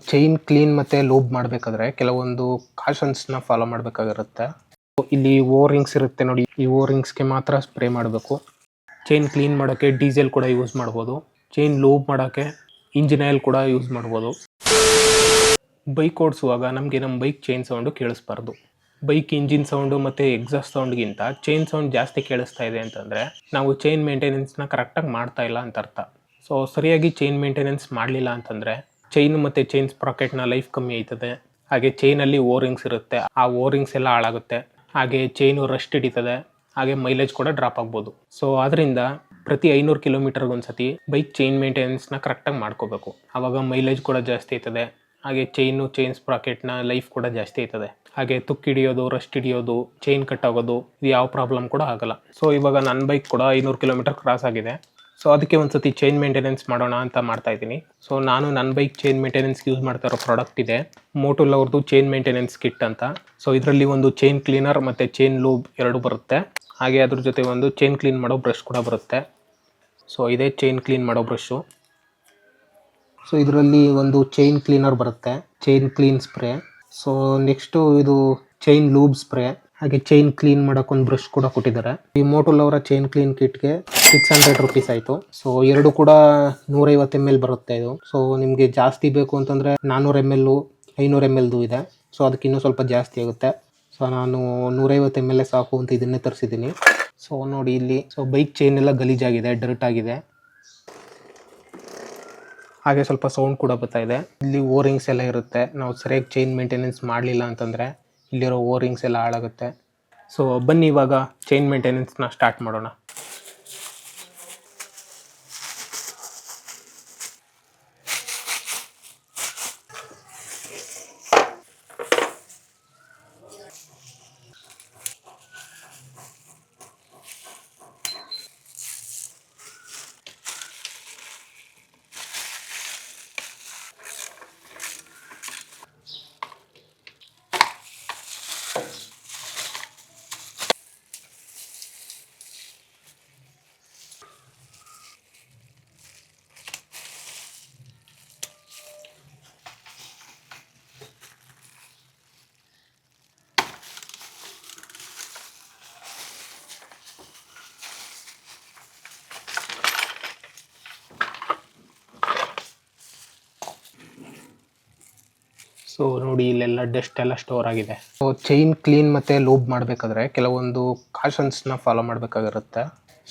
Chain clean ಮತ್ತು lube ಮಾಡಬೇಕಾದ್ರೆ ಕೆಲವೊಂದು ಕಾಷನ್ಸ್ನ ಫಾಲೋ ಮಾಡಬೇಕಾಗಿರುತ್ತೆ. ಇಲ್ಲಿ ಓರಿಂಗ್ಸ್ ಇರುತ್ತೆ ನೋಡಿ, ಈ ಓರಿಂಗ್ಸ್ಗೆ ಮಾತ್ರ ಸ್ಪ್ರೇ ಮಾಡಬೇಕು. ಚೈನ್ ಕ್ಲೀನ್ ಮಾಡೋಕ್ಕೆ ಡೀಸೆಲ್ ಕೂಡ ಯೂಸ್ ಮಾಡ್ಬೋದು. ಚೈನ್ ಲೂಬ್ ಮಾಡೋಕ್ಕೆ ಇಂಜಿನ್ ಆಯಿಲ್ ಕೂಡ ಯೂಸ್ ಮಾಡ್ಬೋದು. ಬೈಕ್ ಓಡಿಸುವಾಗ ನಮಗೆ ನಮ್ಮ ಬೈಕ್ ಚೈನ್ ಸೌಂಡು ಕೇಳಿಸ್ಬಾರ್ದು. ಬೈಕ್ ಇಂಜಿನ್ ಸೌಂಡು ಮತ್ತು ಎಕ್ಸಾಸ್ಟ್ ಸೌಂಡ್ಗಿಂತ ಚೈನ್ ಸೌಂಡ್ ಜಾಸ್ತಿ ಕೇಳಿಸ್ತಾ ಇದೆ ಅಂತಂದರೆ ನಾವು ಚೈನ್ ಮೇಂಟೆನೆನ್ಸ್ನ ಕರೆಕ್ಟಾಗಿ ಮಾಡ್ತಾ ಇಲ್ಲ ಅಂತ ಅರ್ಥ. ಸೊ ಸರಿಯಾಗಿ ಚೈನ್ ಮೇಂಟೆನೆನ್ಸ್ ಮಾಡಲಿಲ್ಲ ಅಂತಂದರೆ ಚೈನ್ ಮತ್ತು ಚೈನ್ ಸ್ಪ್ರಾಕೆಟ್ನ ಲೈಫ್ ಕಮ್ಮಿ ಆಯ್ತದೆ. ಹಾಗೆ ಚೈನಲ್ಲಿ ಓರಿಂಗ್ಸ್ ಇರುತ್ತೆ, ಆ ಓರಿಂಗ್ಸ್ ಎಲ್ಲ ಹಾಳಾಗುತ್ತೆ. ಹಾಗೆ ಚೈನು ರಸ್ಟ್ ಹಿಡಿತದೆ, ಹಾಗೆ ಮೈಲೇಜ್ ಕೂಡ ಡ್ರಾಪ್ ಆಗ್ಬೋದು. ಸೊ ಅದರಿಂದ ಪ್ರತಿ 500 ಕಿಲೋಮೀಟರ್ಗೆ ಒಂದ್ಸತಿ ಬೈಕ್ ಚೈನ್ ಮೇಂಟೆನೆನ್ಸ್ನ ಕರೆಕ್ಟಾಗಿ ಮಾಡ್ಕೋಬೇಕು. ಆವಾಗ ಮೈಲೇಜ್ ಕೂಡ ಜಾಸ್ತಿ ಆಯ್ತದೆ. ಹಾಗೆ ಚೈನ್ ಸ್ಪ್ರಾಕೆಟ್ನ ಲೈಫ್ ಕೂಡ ಜಾಸ್ತಿ ಆಯ್ತದೆ. ಹಾಗೆ ತುಕ್ಕು ಹಿಡಿಯೋದು, ರಸ್ಟ್ ಹಿಡಿಯೋದು, ಚೈನ್ ಕಟ್ ಆಗೋದು, ಇದು ಯಾವ ಪ್ರಾಬ್ಲಮ್ ಕೂಡ ಆಗಲ್ಲ. ಸೊ ಇವಾಗ ನನ್ನ ಬೈಕ್ ಕೂಡ 500 ಕಿಲೋಮೀಟರ್ ಕ್ರಾಸ್ ಆಗಿದೆ. ಸೊ ಅದಕ್ಕೆ ಒಂದ್ಸತಿ ಚೈನ್ ಮೇಂಟೆನೆನ್ಸ್ ಮಾಡೋಣ ಅಂತ ಮಾಡ್ತಾ ಇದ್ದೀನಿ. ಸೊ ನಾನು ನನ್ನ ಬೈಕ್ ಚೈನ್ ಮೇಂಟೆನೆನ್ಸ್ಗೆ ಯೂಸ್ ಮಾಡ್ತಾ ಇರೋ ಪ್ರಾಡಕ್ಟ್ ಇದೆ ಮೋಟೋಲ್ ಅವ್ರದ್ದು ಚೈನ್ ಮೇಂಟೆನೆನ್ಸ್ ಕಿಟ್ ಅಂತ. ಸೊ ಇದರಲ್ಲಿ ಒಂದು ಚೈನ್ ಕ್ಲೀನರ್ ಮತ್ತು ಚೈನ್ ಲೂಬ್ ಎರಡು ಬರುತ್ತೆ. ಹಾಗೆ ಅದ್ರ ಜೊತೆ ಒಂದು ಚೈನ್ ಕ್ಲೀನ್ ಮಾಡೋ ಬ್ರಷ್ ಕೂಡ ಬರುತ್ತೆ. ಸೊ ಇದೇ ಚೈನ್ ಕ್ಲೀನ್ ಮಾಡೋ ಬ್ರಷು. ಸೊ ಇದರಲ್ಲಿ ಒಂದು ಚೈನ್ ಕ್ಲೀನರ್ ಬರುತ್ತೆ, chain clean spray. So next ಇದು ಚೈನ್ ಲೂಬ್ ಸ್ಪ್ರೇ, ಹಾಗೆ ಚೈನ್ ಕ್ಲೀನ್ ಮಾಡೋಕ್ಕೊಂದು ಬ್ರಷ್ ಕೂಡ ಕೊಟ್ಟಿದ್ದಾರೆ. ಈ ಮೋಟೋಲ್ ಅವರ ಚೈನ್ ಕ್ಲೀನ್ ಕಿಟ್ಗೆ 600 ರುಪೀಸ್ ಆಯಿತು. ಸೊ ಎರಡು ಕೂಡ 150 ml ಬರುತ್ತೆ ಇದು. ಸೊ ನಿಮಗೆ ಜಾಸ್ತಿ ಬೇಕು ಅಂತಂದರೆ 400 ml 500 ml ಇದೆ. ಸೊ ಅದಕ್ಕೆ ಇನ್ನೂ ಸ್ವಲ್ಪ ಜಾಸ್ತಿ ಆಗುತ್ತೆ. ಸೊ ನಾನು 150 ml ಸಾಕು ಅಂತ ಇದನ್ನೇ ತರಿಸಿದ್ದೀನಿ. ಸೊ ನೋಡಿ ಇಲ್ಲಿ, ಸೊ ಬೈಕ್ ಚೈನ್ ಎಲ್ಲ ಗಲೀಜಾಗಿದೆ, ಡರ್ಟ್ ಆಗಿದೆ, ಹಾಗೆ ಸ್ವಲ್ಪ ಸೌಂಡ್ ಕೂಡ ಬರ್ತಾ ಇದೆ. ಇಲ್ಲಿ ಓರಿಂಗ್ಸ್ ಎಲ್ಲ ಇರುತ್ತೆ, ನಾವು ಸರಿಯಾಗಿ ಚೈನ್ ಮೇಂಟೆನೆನ್ಸ್ ಮಾಡಲಿಲ್ಲ ಅಂತಂದರೆ ಇಲ್ಲಿರೋ ಓರಿಂಗ್ಸ್ ಎಲ್ಲ ಹಾಳಾಗುತ್ತೆ. ಸೊ ಬನ್ನಿ ಇವಾಗ ಚೈನ್ ಮೇಂಟೆನೆನ್ಸ್ನ ಸ್ಟಾರ್ಟ್ ಮಾಡೋಣ. ಸೊ ನೋಡಿ ಇಲ್ಲೆಲ್ಲ ಡಸ್ಟ್ ಎಲ್ಲ ಸ್ಟೋರ್ ಆಗಿದೆ. ಸೊ ಚೈನ್ ಕ್ಲೀನ್ ಮತ್ತು ಲೂಬ್ ಮಾಡಬೇಕಾದ್ರೆ ಕೆಲವೊಂದು ಕಾಷನ್ಸ್ನ ಫಾಲೋ ಮಾಡಬೇಕಾಗಿರುತ್ತೆ.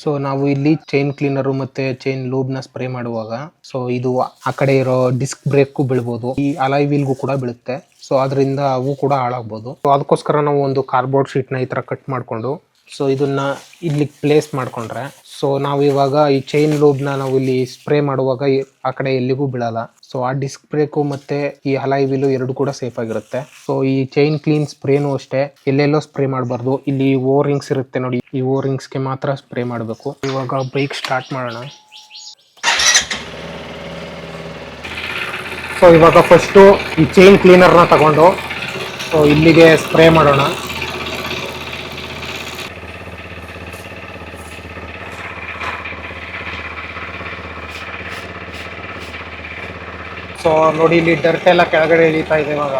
ಸೊ ನಾವು ಇಲ್ಲಿ ಚೈನ್ ಕ್ಲೀನರು ಮತ್ತು ಚೈನ್ ಲೂಬ್ನ ಸ್ಪ್ರೇ ಮಾಡುವಾಗ ಸೊ ಇದು ಆ ಕಡೆ ಇರೋ ಡಿಸ್ಕ್ ಬ್ರೇಕ್ಗೂ ಬೀಳ್ಬೋದು, ಈ ಅಲಾಯ್ ವೀಲ್ಗೂ ಕೂಡ ಬೀಳುತ್ತೆ. ಸೊ ಅದರಿಂದ ಅವು ಕೂಡ ಹಾಳಾಗ್ಬೋದು. ಸೊ ಅದಕ್ಕೋಸ್ಕರ ನಾವು ಒಂದು ಕಾರ್ಡ್ಬೋರ್ಡ್ ಶೀಟ್ನ ಈ ಥರ ಕಟ್ ಮಾಡಿಕೊಂಡು ಸೊ ಇದನ್ನ ಇಲ್ಲಿ ಪ್ಲೇಸ್ ಮಾಡಿಕೊಂಡ್ರೆ ಸೊ ನಾವು ಇವಾಗ ಈ ಚೈನ್ ಲೂಬ್ನ ನಾವು ಇಲ್ಲಿ ಸ್ಪ್ರೇ ಮಾಡುವಾಗ ಆ ಕಡೆ ಎಲ್ಲಿಗೂ ಬೀಳಲ್ಲ. ಸೊ ಆ ಡಿಸ್ಕ್ ಬ್ರೇಕು ಮತ್ತು ಈ ಅಲಾಯ್ ವೀಲು ಎರಡು ಕೂಡ ಸೇಫ್ ಆಗಿರುತ್ತೆ. ಸೊ ಈ ಚೈನ್ ಕ್ಲೀನ್ ಸ್ಪ್ರೇನೂ ಅಷ್ಟೇ ಎಲ್ಲೆಲ್ಲೋ ಸ್ಪ್ರೇ ಮಾಡಬಾರ್ದು. ಇಲ್ಲಿ ಓರಿಂಗ್ಸ್ ಇರುತ್ತೆ ನೋಡಿ, ಈ ಓರಿಂಗ್ಸ್ಗೆ ಮಾತ್ರ ಸ್ಪ್ರೇ ಮಾಡಬೇಕು. ಇವಾಗ ಬೈಕ್ ಸ್ಟಾರ್ಟ್ ಮಾಡೋಣ. ಸೊ ಇವಾಗ ಫಸ್ಟು ಈ ಚೈನ್ ಕ್ಲೀನರ್ನ ತಗೊಂಡು ಸೊ ಇಲ್ಲಿಗೆ ಸ್ಪ್ರೇ ಮಾಡೋಣ. ಸೊ ನೋಡಿ ಇಲ್ಲಿ ಡರ್ಟ್ ಎಲ್ಲ ಕೆಳಗಡೆ ಇಳಿತಾ ಇದೆ ಇವಾಗ.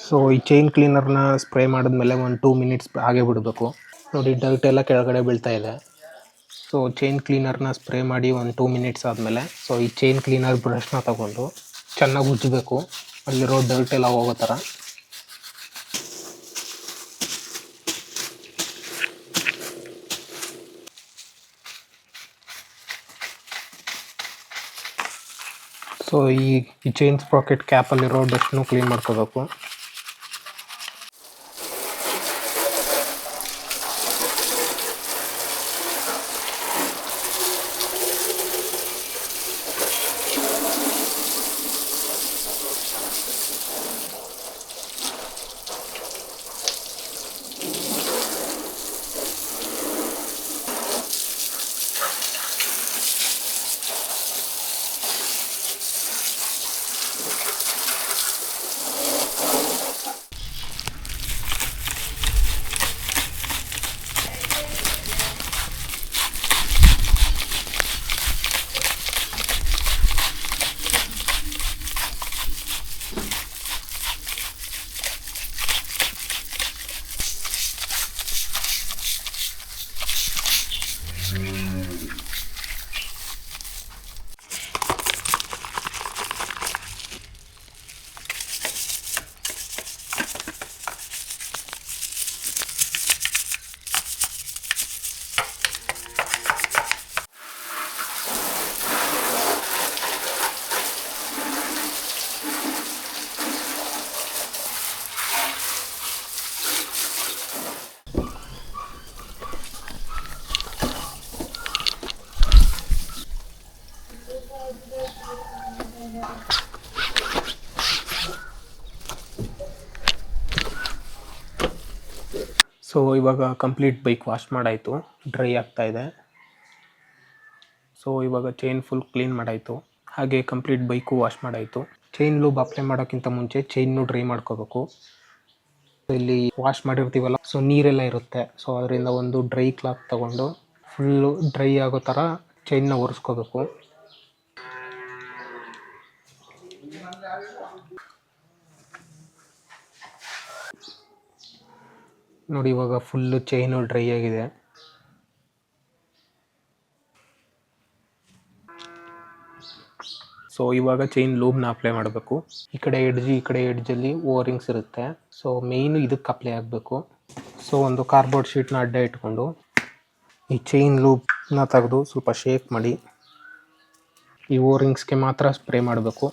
ಸೊ ಈ ಚೈನ್ ಕ್ಲೀನರ್ನ ಸ್ಪ್ರೇ ಮಾಡಿದ್ಮೇಲೆ ಒಂದು 2 ಮಿನಿಟ್ಸ್ ಹಾಗೆ ಬಿಡಬೇಕು. ನೋಡಿ ಡರ್ಟ್ ಎಲ್ಲ ಕೆಳಗಡೆ ಬೀಳ್ತಾ ಇದೆ. ಸೊ ಚೈನ್ ಕ್ಲೀನರ್ನ ಸ್ಪ್ರೇ ಮಾಡಿ ಒಂದು 2 ಮಿನಿಟ್ಸ್ ಆದಮೇಲೆ ಸೊ ಈ ಚೈನ್ ಕ್ಲೀನರ್ ಬ್ರಷ್ನ ತಗೊಂಡು ಚೆನ್ನಾಗಿ ಉಜ್ಜಬೇಕು, ಅಲ್ಲಿರೋ ಡರ್ಟ್ ಎಲ್ಲ ಹೋಗೋ ಥರ. ಸೊ ಈ ಚೈನ್ ಸ್ಪ್ರಾಕೆಟ್ ಕ್ಯಾಪಲ್ಲಿರೋ ಡಸ್ಟ್ನು ಕ್ಲೀನ್ ಮಾಡ್ಕೋಬೇಕು. ಸೊ ಇವಾಗ ಕಂಪ್ಲೀಟ್ ಬೈಕ್ ವಾಶ್ ಮಾಡಾಯಿತು, ಡ್ರೈ ಆಗ್ತಾ ಇದೆ. ಸೊ ಇವಾಗ ಚೈನ್ ಫುಲ್ ಕ್ಲೀನ್ ಮಾಡಾಯಿತು, ಹಾಗೆ ಕಂಪ್ಲೀಟ್ ಬೈಕು ವಾಶ್ ಮಾಡಾಯಿತು. ಚೈನ್ ಲೂಬ್ ಅಪ್ಲೈ ಮಾಡೋಕ್ಕಿಂತ ಮುಂಚೆ ಚೈನ್ನು ಡ್ರೈ ಮಾಡ್ಕೋಬೇಕು. ಇಲ್ಲಿ ವಾಶ್ ಮಾಡಿರ್ತೀವಲ್ಲ, ಸೊ ನೀರೆಲ್ಲ ಇರುತ್ತೆ. ಸೊ ಅದರಿಂದ ಒಂದು ಡ್ರೈ ಕ್ಲಾತ್ ತಗೊಂಡು ಫುಲ್ಲು ಡ್ರೈ ಆಗೋ ಥರ ಚೈನ್ನ ಒರೆಸ್ಕೋಬೇಕು. ನೋಡಿ ಇವಾಗ ಫುಲ್ಲು ಚೈನು ಡ್ರೈ ಆಗಿದೆ. ಸೊ ಇವಾಗ ಚೈನ್ ಲೂಬ್ನ ಅಪ್ಲೈ ಮಾಡಬೇಕು. ಈ ಕಡೆ ಎಡ್ಜಲ್ಲಿ ಓರಿಂಗ್ಸ್ ಇರುತ್ತೆ. ಸೊ ಮೇಯ್ನು ಇದಕ್ಕೆ ಅಪ್ಲೈ ಆಗಬೇಕು. ಸೊ ಒಂದು ಕಾರ್ಡ್ಬೋರ್ಡ್ ಶೀಟ್ನ ಅಡ್ಡ ಇಟ್ಕೊಂಡು ಈ ಚೈನ್ ಲೂಬ್ನ ತೆಗೆದು ಸ್ವಲ್ಪ ಶೇಕ್ ಮಾಡಿ ಈ ಓರಿಂಗ್ಸ್ಗೆ ಮಾತ್ರ ಸ್ಪ್ರೇ ಮಾಡಬೇಕು.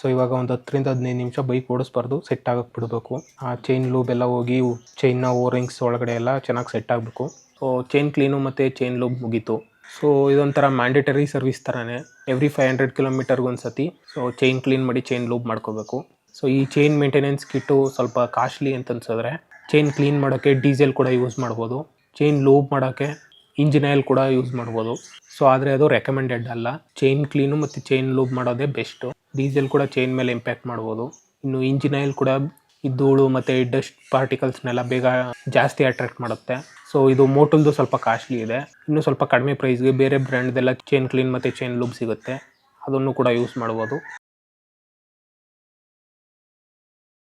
ಸೊ ಇವಾಗ ಒಂದು 10-15 ನಿಮಿಷ ಬೈಕ್ ಓಡಿಸ್ಬಾರ್ದು, ಸೆಟ್ ಆಗಕ್ಕೆ ಬಿಡಬೇಕು. ಆ ಚೈನ್ ಲೂಬ್ ಎಲ್ಲ ಹೋಗಿ ಚೈನ್ನ ಓರಿಂಗ್ಸ್ ಒಳಗಡೆ ಎಲ್ಲ ಚೆನ್ನಾಗಿ ಸೆಟ್ ಆಗಬೇಕು. ಸೊ ಚೈನ್ ಕ್ಲೀನು ಮತ್ತು ಚೈನ್ ಲೂಬ್ ಮುಗೀತು. ಸೊ ಇದೊಂಥರ ಮ್ಯಾಂಡೇಟರಿ ಸರ್ವಿಸ್ ಥರನೇ. ಎವ್ರಿ 500 ಕಿಲೋಮೀಟರ್ಗೆ ಒಂದು ಸತಿ ಸೊ ಚೈನ್ ಕ್ಲೀನ್ ಮಾಡಿ ಚೈನ್ ಲೂಬ್ ಮಾಡ್ಕೋಬೇಕು. ಸೊ ಈ ಚೈನ್ ಮೇಂಟೆನೆನ್ಸ್ ಕಿಟ್ಟು ಸ್ವಲ್ಪ ಕಾಸ್ಟ್ಲಿ ಅಂತ ಅನ್ಸಿದ್ರೆ ಚೈನ್ ಕ್ಲೀನ್ ಮಾಡೋಕ್ಕೆ ಡೀಸೆಲ್ ಕೂಡ ಯೂಸ್ ಮಾಡ್ಬೋದು. ಚೈನ್ ಲೂಬ್ ಮಾಡೋಕ್ಕೆ ಇಂಜಿನ್ ಆಯಿಲ್ ಕೂಡ ಯೂಸ್ ಮಾಡ್ಬೋದು. ಸೊ ಆದರೆ ಅದು ರೆಕಮೆಂಡೆಡ್ ಅಲ್ಲ. ಚೈನ್ ಕ್ಲೀನು ಮತ್ತು ಚೈನ್ ಲೂಬ್ ಮಾಡೋದೇ ಬೆಸ್ಟು. ಡೀಸೆಲ್ ಕೂಡ ಚೈನ್ ಮೇಲೆ ಇಂಪ್ಯಾಕ್ಟ್ ಮಾಡ್ಬೋದು. ಇನ್ನು ಇಂಜಿನ್ ಆಯಿಲ್ ಕೂಡ ಈ ಧೂಳು ಮತ್ತು ಡಸ್ಟ್ ಪಾರ್ಟಿಕಲ್ಸ್ನೆಲ್ಲ ಬೇಗ ಜಾಸ್ತಿ ಅಟ್ರಾಕ್ಟ್ ಮಾಡುತ್ತೆ. ಸೊ ಇದು ಮೋಟಲ್ದು ಸ್ವಲ್ಪ ಕಾಸ್ಟ್ಲಿ ಇದೆ. ಇನ್ನು ಸ್ವಲ್ಪ ಕಡಿಮೆ ಪ್ರೈಸ್ಗೆ ಬೇರೆ ಬ್ರ್ಯಾಂಡ್ದೆಲ್ಲ ಚೈನ್ ಕ್ಲೀನ್ ಮತ್ತು ಚೈನ್ ಲೂಬ್ ಸಿಗುತ್ತೆ, ಅದನ್ನು ಕೂಡ ಯೂಸ್ ಮಾಡ್ಬೋದು.